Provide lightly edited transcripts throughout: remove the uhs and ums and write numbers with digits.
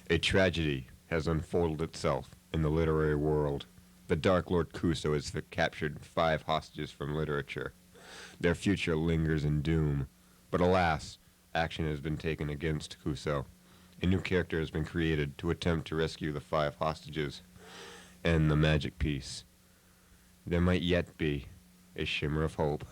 A tragedy has unfolded itself in the literary world. The Dark Lord Kuso has captured 5 hostages from literature. Their future lingers in doom. But alas, action has been taken against Kuso. A new character has been created to attempt to rescue the 5 hostages and the magic piece. There might yet be a shimmer of hope.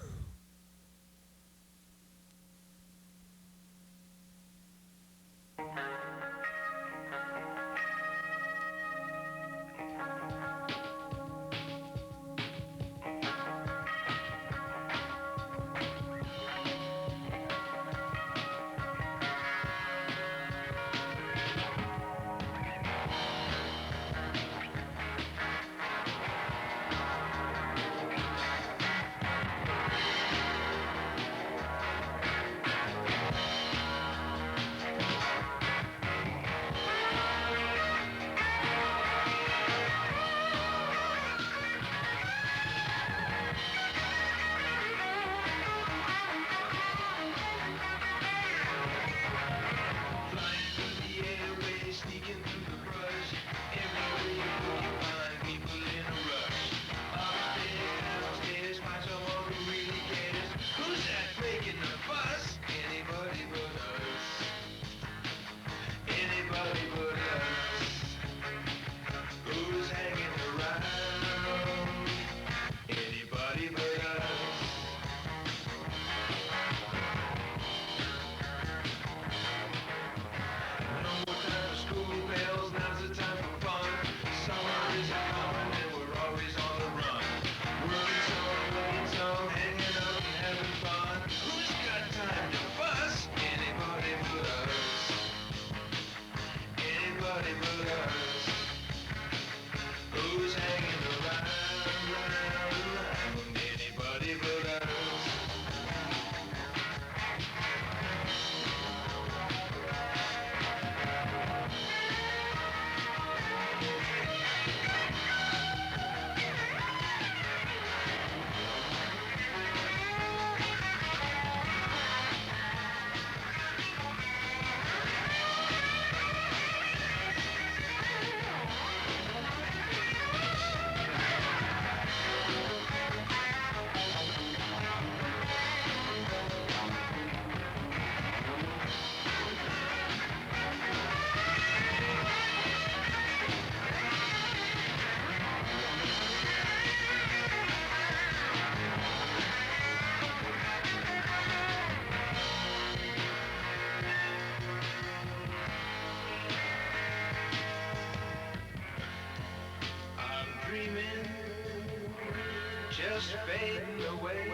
Just fading away,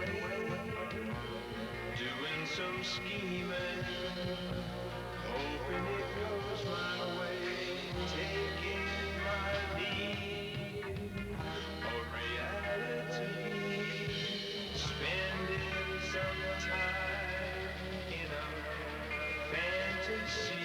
doing some scheming, hoping it goes my way, taking my lead of reality, spending some time in a fantasy.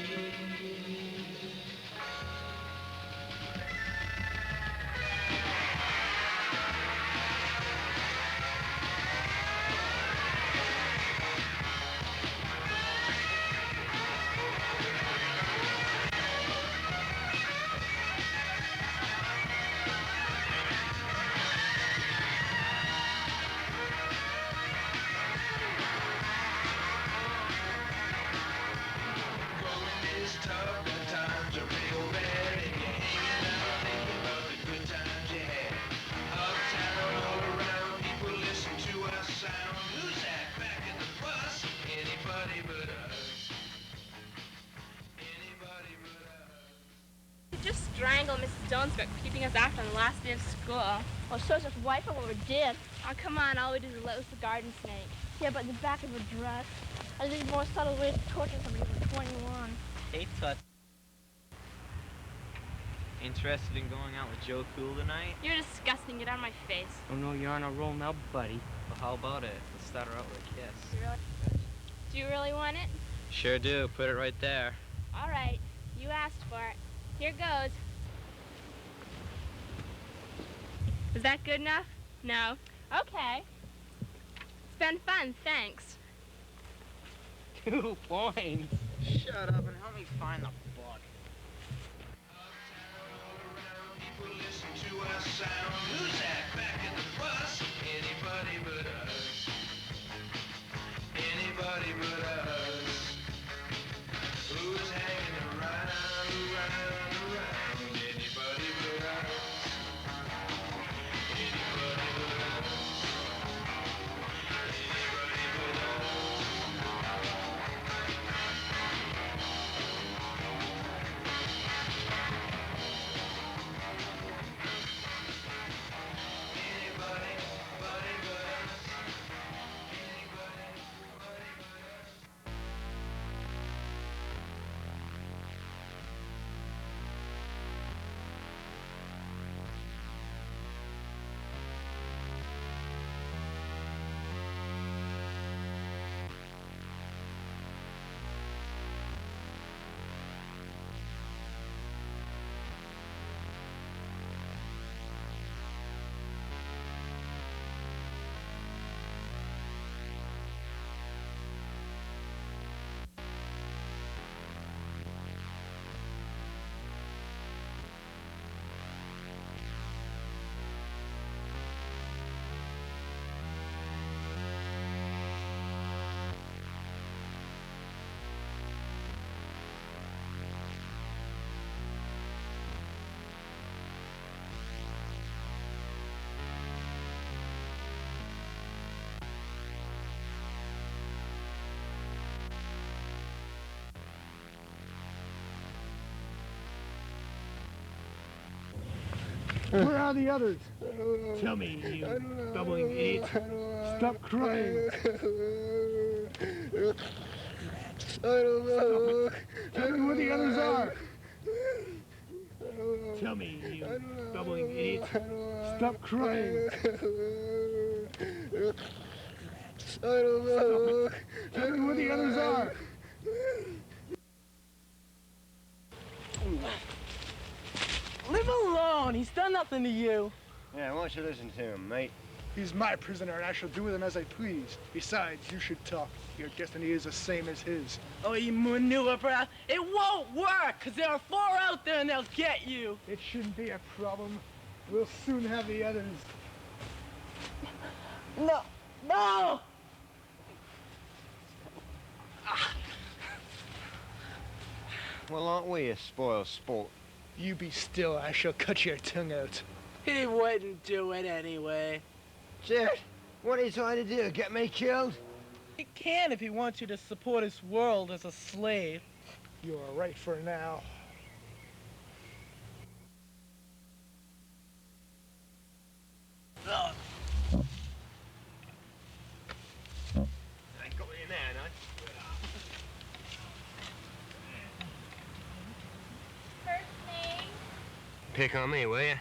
Just strangle Mrs. Jones for keeping us after on the last day of school. Well, so just wipe her what we did. Oh, come on, all we did was let loose the garden snake. Yeah, but the back of her dress. I think more subtle ways to torture somebody who's 21. Hey, Tut. Interested in going out with Joe Cool tonight? You're disgusting. Get out of my face. Oh, no, you're on a roll now, buddy. Well, how about it? Let's start her out with a kiss. Do you really want it? Sure do. Put it right there. All right. You asked for it. Here goes. Is that good enough? No. Okay. It's been fun, thanks. 2 points. Shut up and help me find the book. Where are the others? Tell me, you bubbling idiot. Stop crying. I don't know. Tell me where the others are. Tell me, you bubbling idiot. Stop crying. I don't know. Tell me where the others are. Leave him alone. He's done nothing to you. Yeah, why don't you listen to him, mate? He's my prisoner, and I shall do with him as I please. Besides, you should talk. Your destiny is the same as his. Oh, you manure brat. It won't work, because there are 4 out there and they'll get you. It shouldn't be a problem. We'll soon have the others. No. No! Well, aren't we a spoiled sport? You be still, I shall cut your tongue out. He wouldn't do it anyway. Jet, what are you trying to do? Get me killed? He can if he wants you to support his world as a slave. You are right for now. I got you now, no? First name? Pick on me, will you?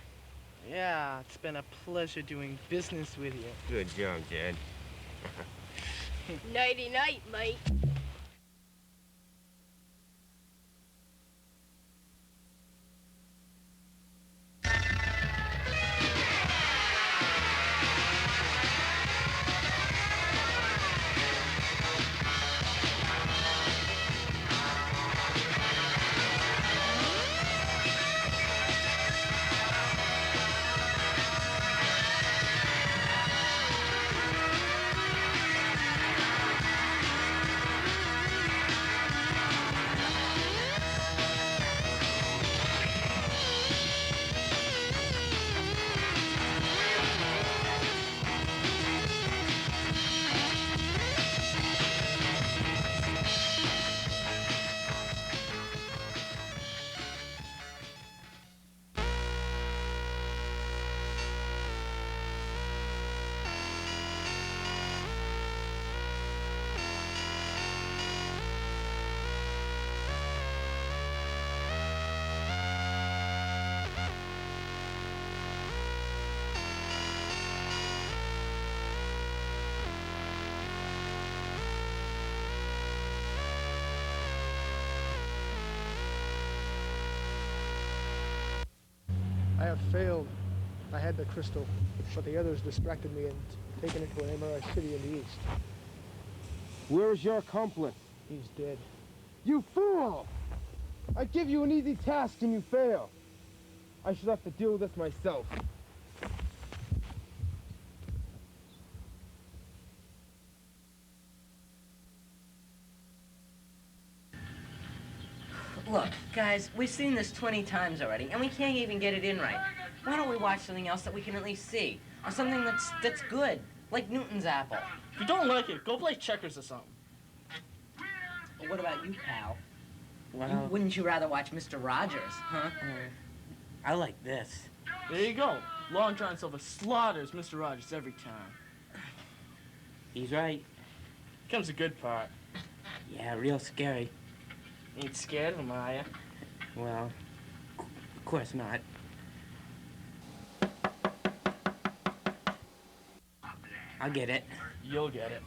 Yeah, it's been a pleasure doing business with you. Good job, Jed. Nighty-night, mate. I have failed. I had the crystal, but the others distracted me and taken it to an MRI city in the east. Where's your accomplice? He's dead. You fool! I give you an easy task and you fail. I should have to deal with this myself. Look, guys, we've seen this 20 times already, and we can't even get it in right. Why don't we watch something else that we can at least see? Or something that's good, like Newton's Apple. If you don't like it, go play checkers or something. But what about you, pal? Well, Wouldn't you rather watch Mr. Rogers, huh? I like this. There you go. Long John Silver slaughters Mr. Rogers every time. He's right. Comes the good part. Yeah, real scary. Ain't scared of him, are ya? Well, of course not. I'll get it. You'll get it.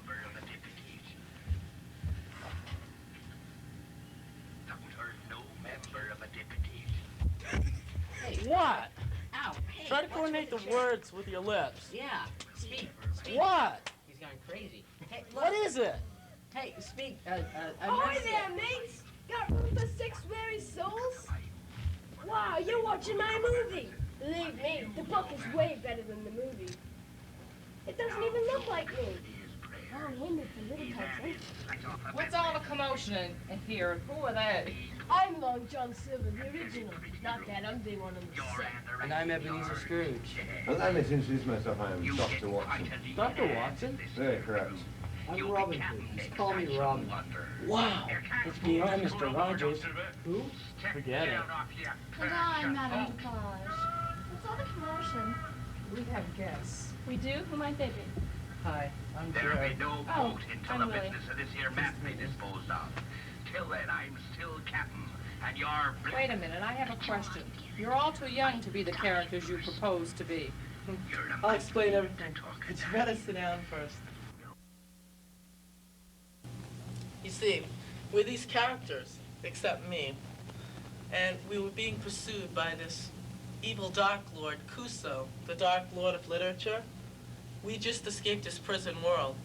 Hey, What? ow, hey, Try to what's coordinate with the the chair? words with your lips. Yeah, speak. What? He's going crazy. Hey, look. What is it? Hey, speak. Ahoy there, mates! Got room for 6 weary souls? Wow, you're watching my movie! Believe me, the book is way better than the movie. It doesn't even look like me. Long-handed for little types, What's all the commotion in here? Who are they? I'm Long John Silver, the original. Not that ugly one on the set. And I'm Ebenezer Scrooge. Allow me to introduce myself. I am Dr. Watson. Dr. Watson? Very correct. I'm Robin Hood. Just call me Robin. Wow. It's beyond Mr. Rogers. Who? Forget it. And I'm Madame Defarge. What's all the commotion? We have guests. We do? Who might they be? Hi, I'm There'll Jared. be no Oh, vote until I'm the Willie. business of this here map be disposed of. Till then, I'm still captain, and you're... Wait a minute, I have a question. You're all too young to be the characters you propose to be. I'll explain everything. But you better sit down first. You see, we're these characters, except me. And we were being pursued by this evil Dark Lord, Kuso, the Dark Lord of Literature. We just escaped his prison world.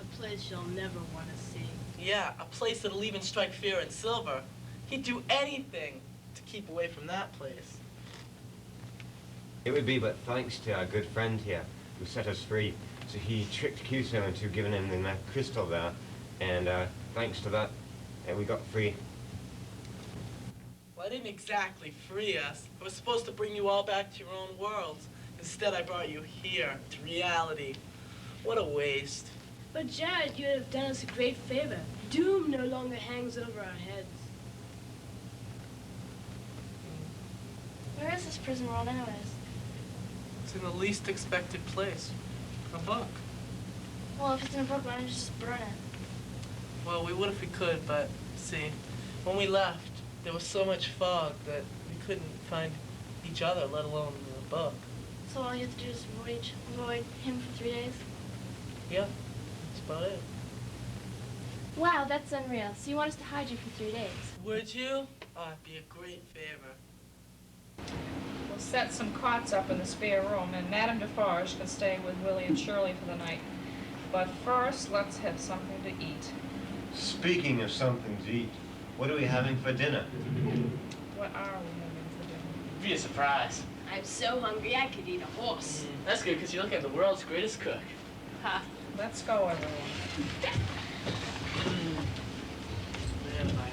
A place you'll never want to see. Yeah, a place that'll even strike fear in Silver. He'd do anything to keep away from that place. It would be but thanks to our good friend here who set us free. So he tricked Kuso into giving him the map crystal there, and thanks to that, we got free. Well, I didn't exactly free us. I was supposed to bring you all back to your own worlds. Instead, I brought you here, to reality. What a waste. But Jared, you have done us a great favor. Doom no longer hangs over our heads. Where is this prison world anyways? It's in the least expected place. A book. Well, if it's in a book, why don't you just burn it? Well, we would if we could, but see, when we left, there was so much fog that we couldn't find each other, let alone the book. So all you have to do is avoid him for 3 days? Yeah, that's about it. Wow, that's unreal. So you want us to hide you for 3 days? Would you? Oh, it'd be a great favor. We'll set some cots up in the spare room, and Madame Defarge can stay with Willie and Shirley for the night. But first, let's have something to eat. Speaking of something to eat, what are we having for dinner? What are we having for dinner? Be a surprise. I'm so hungry I could eat a horse. That's good, because you look at the world's greatest cook. Ha. Let's go, everyone. Man, am I hungry.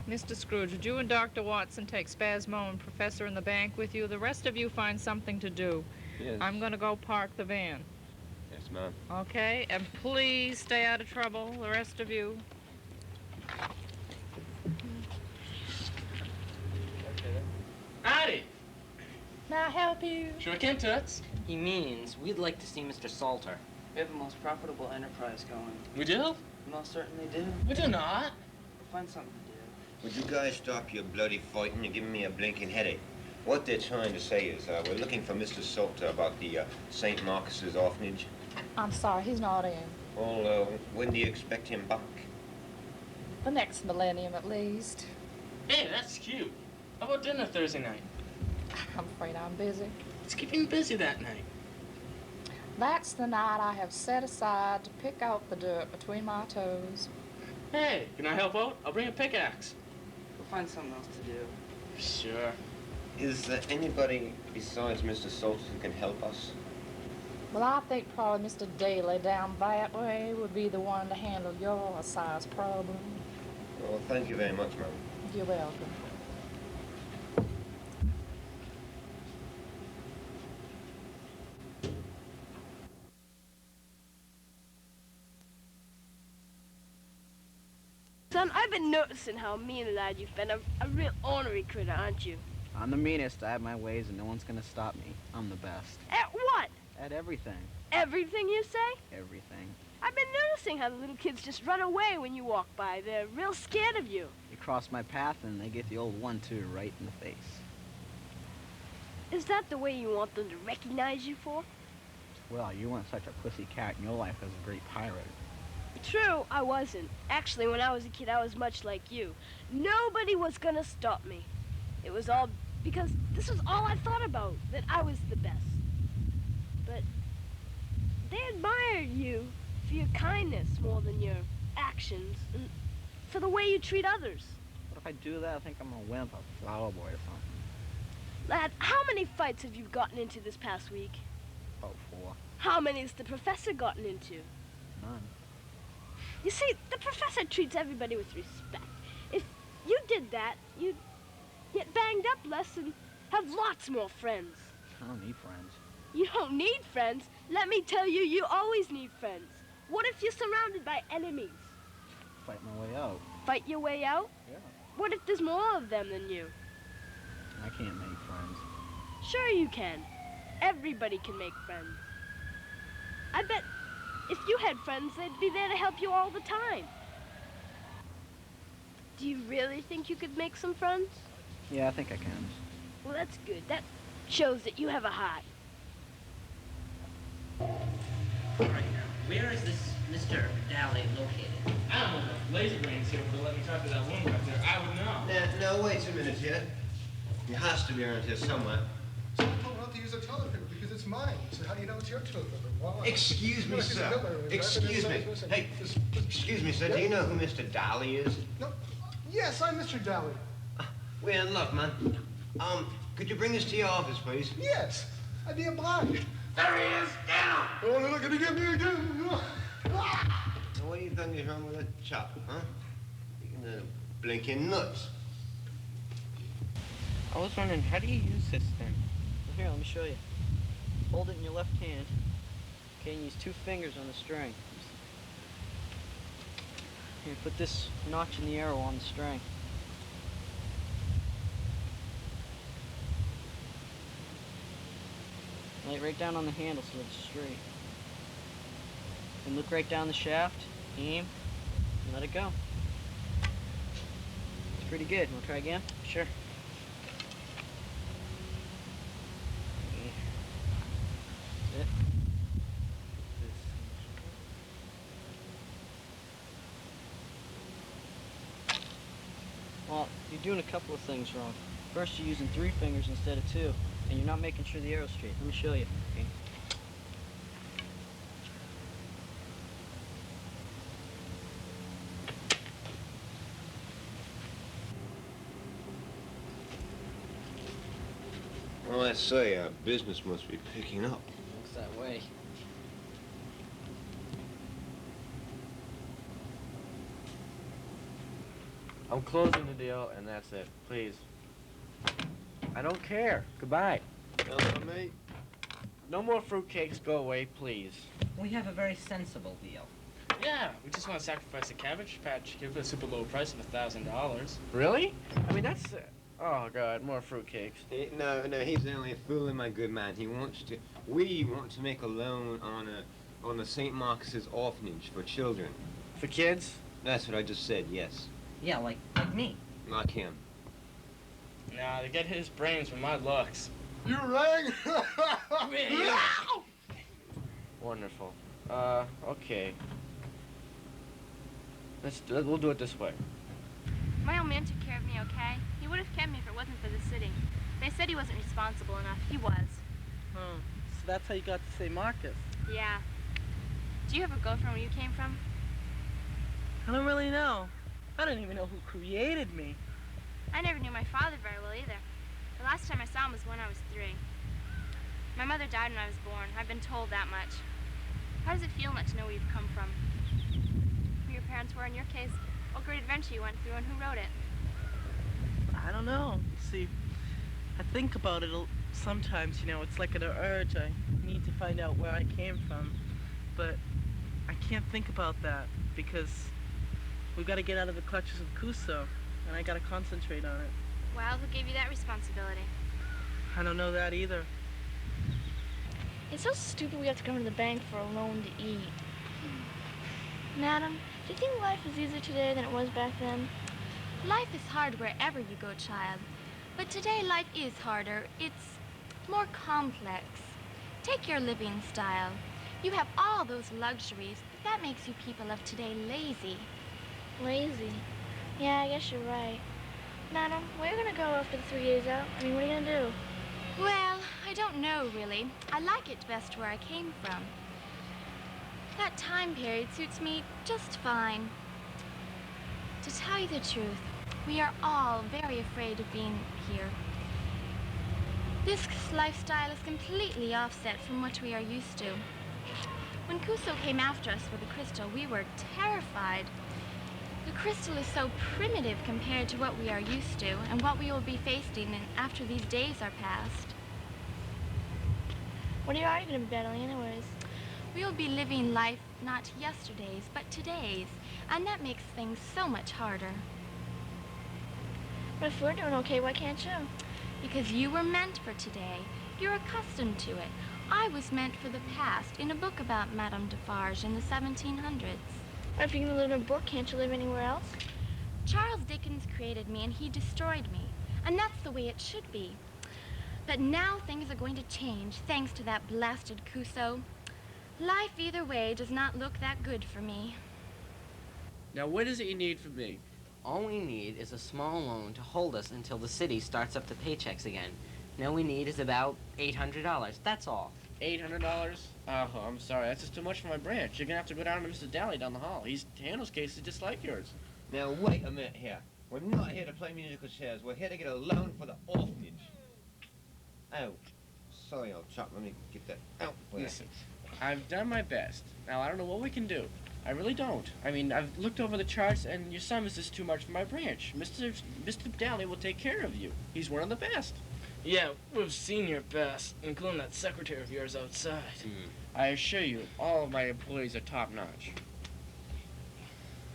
Mr. Scrooge, would you and Dr. Watson take Spasmo and Professor in the bank with you? The rest of you find something to do. Yes. I'm going to go park the van. Yes, ma'am. Okay? And please stay out of trouble, the rest of you. Howdy! May I help you? Sure can, Toots. He means we'd like to see Mr. Salter. We have the most profitable enterprise going. We do? We most certainly do. We do not. We'll find something to do. Would you guys stop your bloody fighting? You're giving me a blinking headache. What they're trying to say is, we're looking for Mr. Salter about the St. Marcus's orphanage. I'm sorry, he's not in. Well, when do you expect him back? The next millennium, at least. Hey, that's cute. How about dinner Thursday night? I'm afraid I'm busy. Let's keep him busy that night. That's the night I have set aside to pick out the dirt between my toes. Hey, can I help out? I'll bring a pickaxe. We'll find something else to do. Sure. Is there anybody besides Mr. Salter who can help us? Well, I think probably Mr. Daly down that way would be the one to handle your size problem. Well, thank you very much, ma'am. You're welcome. Son, I've been noticing how mean a lad you've been. A real ornery critter, aren't you? I'm the meanest. I have my ways, and no one's gonna stop me. I'm the best. At what? At everything. Everything you say? Everything. I've been noticing how the little kids just run away when you walk by. They're real scared of you. You cross my path, and they get the old 1-2 right in the face. Is that the way you want them to recognize you for? Well, you weren't such a pussy cat in your life as a great pirate. True, I wasn't. Actually, when I was a kid, I was much like you. Nobody was gonna stop me. It was all because this was all I thought about, that I was the best. But they admired you for your kindness more than your actions, and for the way you treat others. What if I do that, I think I'm gonna wimp a flower boy or something. Lad, how many fights have you gotten into this past week? About 4. How many has the professor gotten into? None. You see, the professor treats everybody with respect. If you did that, you'd get banged up less and have lots more friends. I don't need friends. You don't need friends. Let me tell you, you always need friends. What if you're surrounded by enemies? Fight my way out. Fight your way out? Yeah. What if there's more of them than you? I can't make friends. Sure you can. Everybody can make friends. I bet if you had friends, they'd be there to help you all the time. Do you really think you could make some friends? Yeah, I think I can. Well, that's good. That shows that you have a heart. Where is this Mr. Daly located? I don't know if Laser Brain's here, but let me talk to that woman right there. I would know. No, wait a minute yet. He has to be around here somewhere. So I told not to use a toilet paper because it's mine. So how do you know it's your toilet paper? Well, Excuse me, sir. Excuse me. Hey, excuse me, sir. Do you know who Mr. Daly is? No. Yes, I'm Mr. Daly. Well, look, man. Could you bring this to your office, please? Yes, I'd be obliged. There he is! Down! Only looking to get me again. Now, what do you think is wrong with that chop, huh? You can blinking nuts. I was wondering, how do you use this thing? Well, here, let me show you. Hold it in your left hand. Okay, and use 2 fingers on the string. Here, put this notch in the arrow on the string. Lay it right down on the handle so it's straight. And look right down the shaft, aim, and let it go. It's pretty good. Wanna try again? Sure. That's it. Well, you're doing a couple of things wrong. First, you're using 3 fingers instead of 2, and you're not making sure the arrow's straight. Let me show you. Okay. Well, I say, business must be picking up. Looks that way. I'm closing the deal, and that's it. Please. I don't care. Goodbye. Mate. No more fruitcakes. Go away, please. We have a very sensible deal. Yeah, we just want to sacrifice the Cabbage Patch Kid for a super low price of $1,000. Really? I mean, that's... oh, God, more fruitcakes. No, he's only fooling, my good man. He wants to... We want to make a loan on the St. Marcus's orphanage for children. For kids? That's what I just said, yes. Yeah, like me. Like him. Nah, to get his brains from my looks. You rang? Wonderful. Okay. We'll do it this way. My old man took care of me, okay? He would have kept me if it wasn't for the city. They said he wasn't responsible enough. He was. Oh, so that's how you got to St. Marcus? Yeah. Do you have a girlfriend where you came from? I don't really know. I don't even know who created me. I never knew my father very well either. The last time I saw him was when I was 3. My mother died when I was born. I've been told that much. How does it feel not to know where you've come from? Who your parents were in your case, what great adventure you went through, and who wrote it? I don't know. See, I think about it sometimes, you know, it's like an urge. I need to find out where I came from. But I can't think about that because we've got to get out of the clutches of Kuso, and I got to concentrate on it. Well, who gave you that responsibility? I don't know that either. It's so stupid we have to come to the bank for a loan to eat. Madam, do you think life is easier today than it was back then? Life is hard wherever you go, child. But today life is harder. It's more complex. Take your living style. You have all those luxuries, but that makes you people of today lazy. Lazy? Yeah, I guess you're right. Madam, where are you gonna go after the 3 days out? I mean, what are you gonna do? Well, I don't know, really. I like it best where I came from. That time period suits me just fine. To tell you the truth, We are all very afraid of being here. This lifestyle is completely offset from what we are used to. When Kuso came after us for the crystal, we were terrified. The crystal is so primitive compared to what we are used to and what we will be facing after these days are past. What are you going to be battling anyways? We will be living life not yesterday's, but today's, and that makes things so much harder. But if we're doing okay, why can't you? Because you were meant for today. You're accustomed to it. I was meant for the past in a book about Madame Defarge in the 1700s. If you can live in a book, can't you live anywhere else? Charles Dickens created me and he destroyed me. And that's the way it should be. But now things are going to change thanks to that blasted Kuso. Life either way does not look that good for me. Now, what is it you need from me? All we need is a small loan to hold us until the city starts up the paychecks again. Now we need is about $800. That's all. $800? Oh, I'm sorry. That's just too much for my branch. You're gonna have to go down to Mr. Daly down the hall. He handles cases just like yours. Now, wait a minute here. We're not here to play musical chairs. We're here to get a loan for the orphanage. Oh, sorry, old chap. Let me get that out for you. Listen, I've done my best. Now, I don't know what we can do. I really don't. I mean, I've looked over the charts, and your sum is just too much for my branch. Mr. Daly will take care of you. He's one of the best. Yeah, we've seen your best, including that secretary of yours outside. I assure you, all of my employees are top-notch.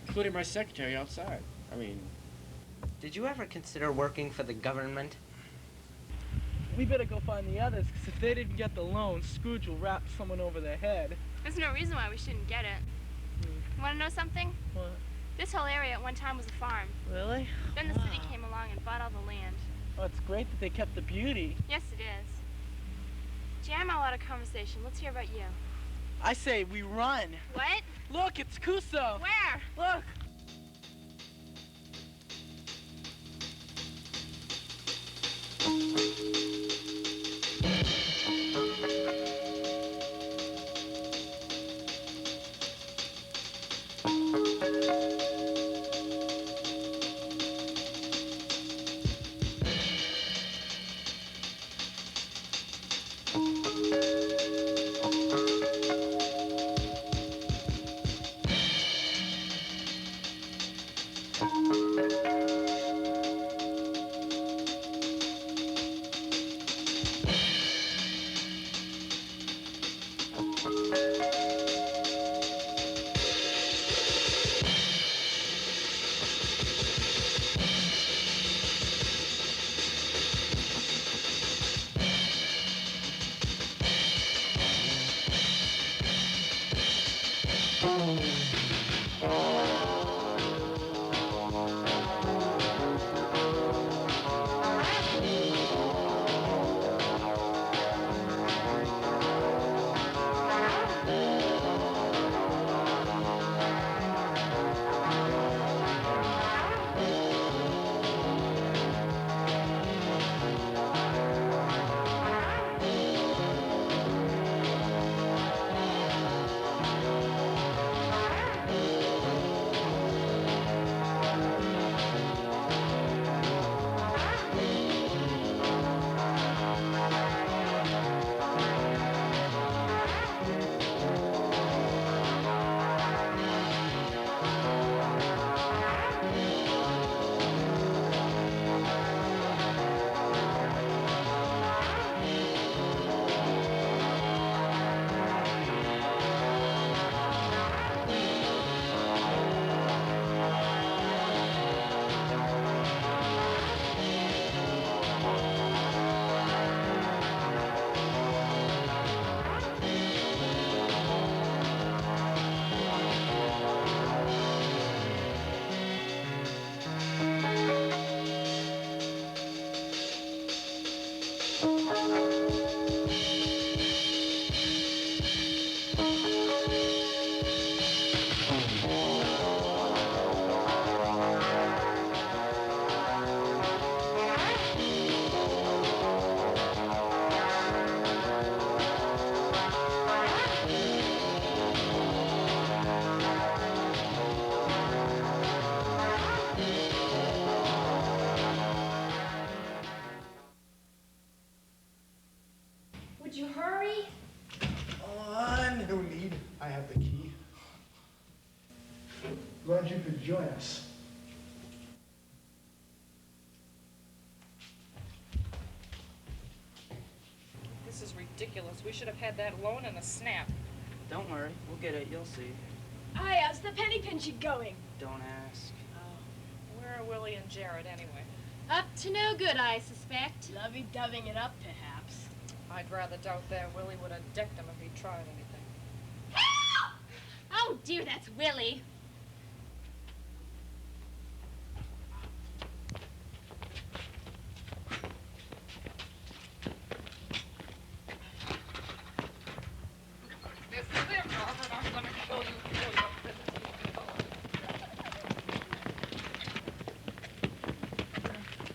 Including my secretary outside. I mean... Did you ever consider working for the government? We better go find the others, because if they didn't get the loan, Scrooge will rap someone over their head. There's no reason why we shouldn't get it. You want to know something? What? This whole area at one time was a farm. Really? Then the city came along and bought all the land. Oh, it's great that they kept the beauty. Yes, it is. Gee, I'm all out of conversation. Let's hear about you. I say we run. What? Look, it's Kuso. Where? Look. join us. This is ridiculous. We should have had that loan in a snap. Don't worry, we'll get it, you'll see. Hi, how's the penny pinching going? Don't ask. Where are Willie and Jared anyway? Up to no good, I suspect. Lovey-doving it up, perhaps. I'd rather doubt that. Willie would have decked him if he tried anything. Oh dear, that's Willie. This is it, Robert. I'm gonna show you.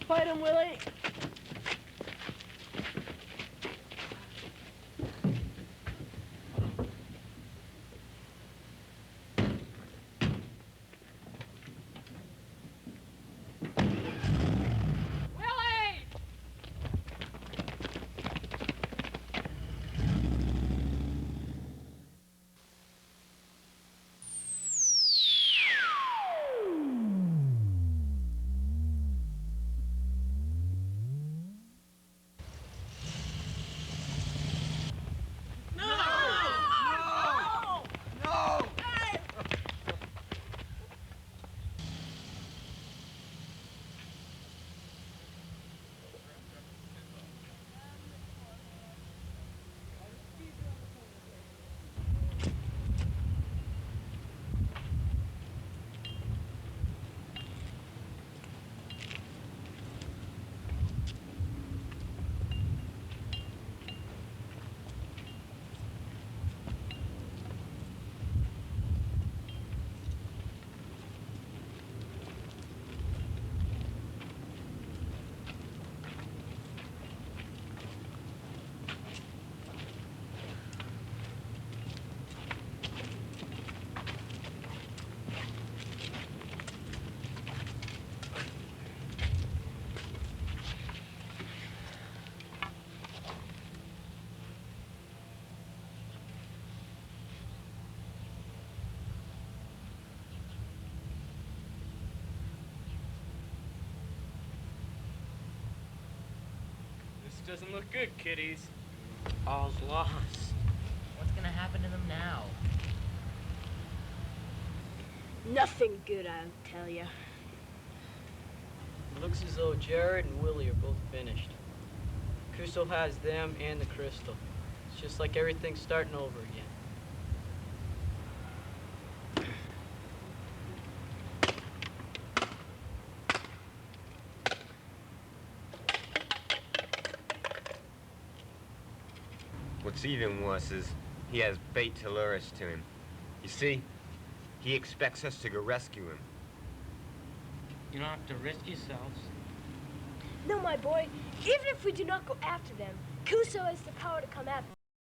Fight him, Willie! Doesn't look good, kiddies. All's lost. What's gonna happen to them now? Nothing good, I'll tell you. It looks as though Jared and Willie are both finished. Kuso has them and the crystal. It's just like everything's starting over again. What's even worse is he has bait to lure us to him. You see, he expects us to go rescue him. You don't have to risk yourselves. No, my boy. Even if we do not go after them, Kuso has the power to come after